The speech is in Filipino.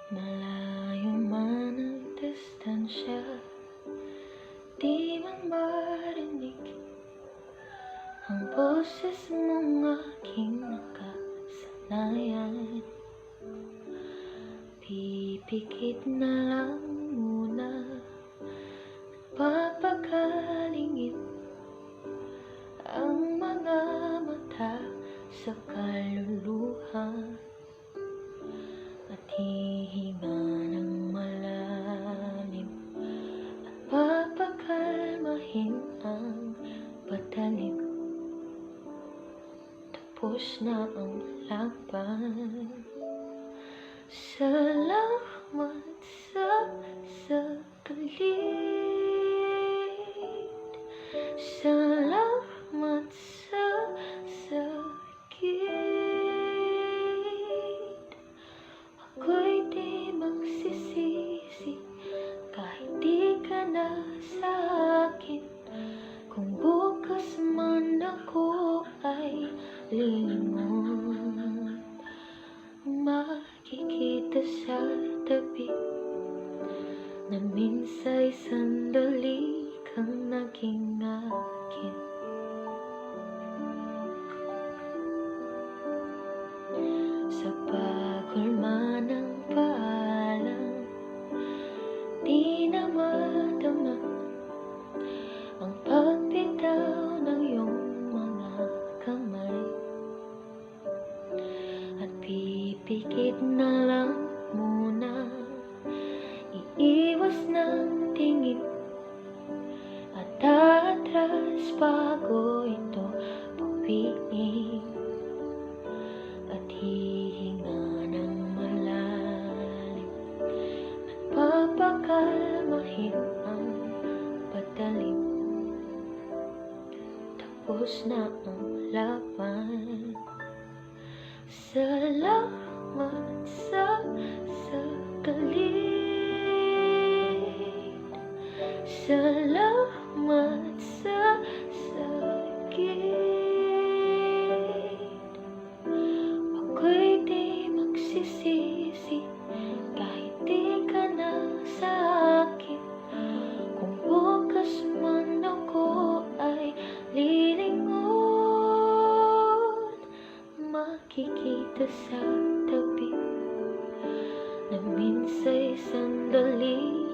Malayo man ang distansya, di man marinig ang boses mong aking nakasanayan. Pipikit na lang muna at papagalingin ang mga mata sa kaluluha, at hihinga ng malalim at papakalmahin ang patalim. Tapos na ang laban. Salamat sa saglit. Salamat sa sakit. Ako'y di magsisisi kahit di ka na sa akin. Kung bukas man ako ay lilingon, makikita sa tabi na minsa'y sandali kang naging akin. Sa pagkulma ng paalam, di na madama ang pagbitaw ng iyong mga kamay, at pipikit na lang muna, iiwas ng tingin at atras bago ito pawiin, at hihinga ng malalim at papakalmahin ang patalim. Tapos na ang laban. Salamat sa saglit. Salamat sa sakit. Ako'y di magsisisi kahit di ka na sa akin. Kung bukas man ako ay lilingon, makikita sa tabi na minsa'y sandali